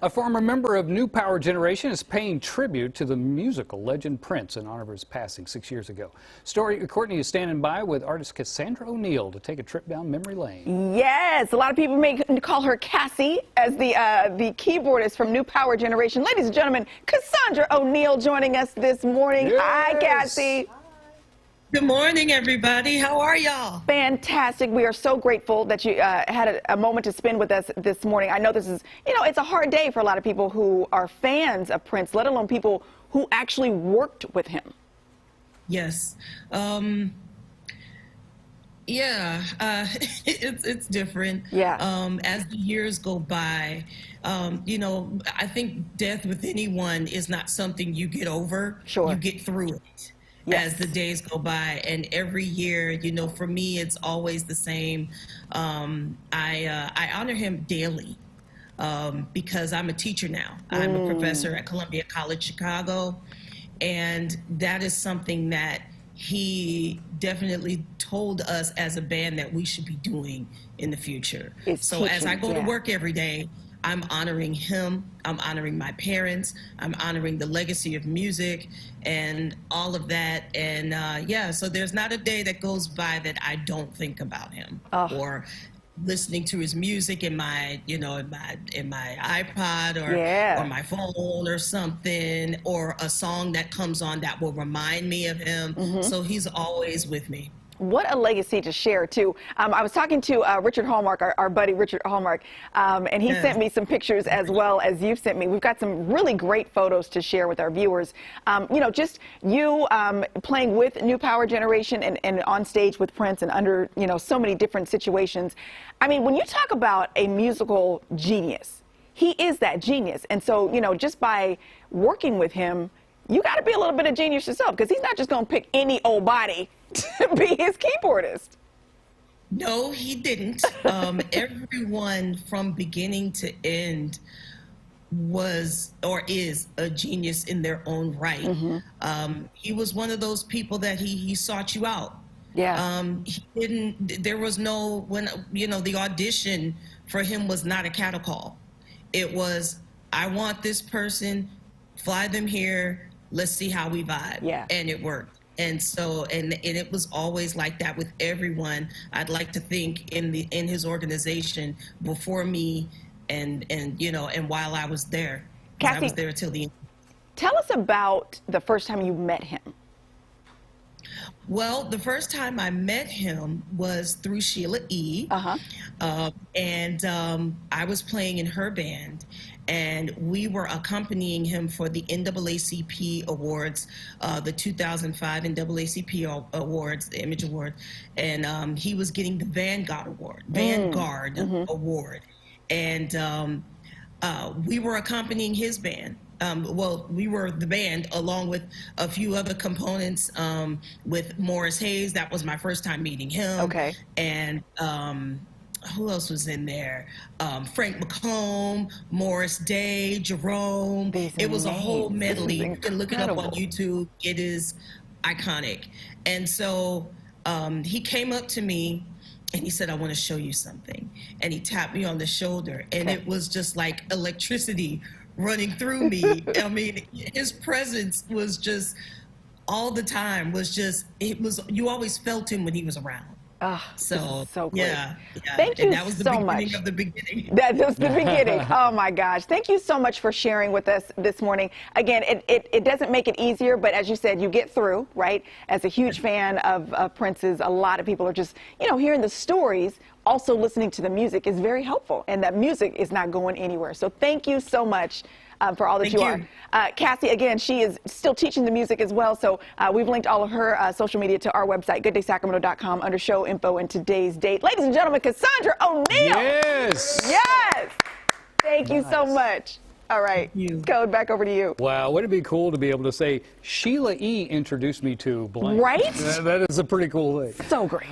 A former member of New Power Generation is paying tribute to the musical legend Prince in honor of his passing 6 years ago. Courtney is standing by with artist Cassandra O'Neal to take a trip down memory lane. Yes, a lot of people may call her Cassie as the keyboardist from New Power Generation. Ladies and gentlemen, Cassandra O'Neal joining us this morning. Yes. Hi, Cassie. Good morning, everybody. How are y'all? Fantastic. We are so grateful that you had a moment to spend with us this morning. I know this is, it's a hard day for a lot of people who are fans of Prince, let alone people who actually worked with him. Yes. It's different. Yeah. As the years go by, I think death with anyone is not something you get over. Sure. You get through it. Yes. As the days go by, and every year, for me, it's always the same. I honor him daily because I'm a teacher now. I'm a professor at Columbia College Chicago, and that is something that he definitely told us as a band that we should be doing in the future. So as I go to work every day, I'm honoring him, I'm honoring my parents, I'm honoring the legacy of music and all of that. And so there's not a day that goes by that I don't think about him or listening to his music in my, in my iPod or my phone or something, or a song that comes on that will remind me of him. So he's always with me. What a legacy to share, too. I was talking to Richard Hallmark, our buddy Richard Hallmark, and he sent me some pictures as well as you've sent me. We've got some really great photos to share with our viewers. Just you playing with New Power Generation and on stage with Prince and under, so many different situations. I mean, when you talk about a musical genius, he is that genius. And so, just by working with him, you got to be a little bit of genius yourself, because he's not just going to pick any old body to be his keyboardist. No, he didn't. Everyone from beginning to end was or is a genius in their own right. He was one of those people that he sought you out. Yeah. He didn't, there was no, the audition for him was not a cattle call. It was, I want this person, fly them here, let's see how we vibe. Yeah. And it worked. And so, and it was always like that with everyone. I'd like to think in his organization before me, and while I was there, Cassie, I was there till the end. Tell us about the first time you met him. Well, the first time I met him was through Sheila E. And I was playing in her band, and we were accompanying him for the NAACP Awards, the 2005 NAACP Awards, the Image Award, and he was getting the Vanguard Award, Award, and we were accompanying his band. Well, we were the band along with a few other components, with Morris Hayes. That was my first time meeting him. Okay. And who else was in there? Frank McComb, Morris Day, Jerome. It was a whole medley. You can look it up on YouTube. It is iconic. And so he came up to me and he said, I want to show you something. And he tapped me on the shoulder, and it was just like electricity running through me. I mean, his presence was just all the time, you always felt him when he was around. So great. Yeah. Thank you that was the beginning of the beginning. That was the beginning. Oh my gosh. Thank you so much for sharing with us this morning. Again, it doesn't make it easier, but as you said, you get through, right? As a huge fan of Prince's, a lot of people are just, hearing the stories, also listening to the music is very helpful, and that music is not going anywhere. So thank you so much for all that you are. Cassie, again, she is still teaching the music as well, so we've linked all of her social media to our website, gooddaysacramento.com, under show info and today's date. Ladies and gentlemen, Cassandra O'Neal. Yes. Yes. Thank you so much. All right. Code back over to you. Wow, wouldn't it be cool to be able to say, Sheila E. introduced me to blank? Right? That is a pretty cool thing. So great.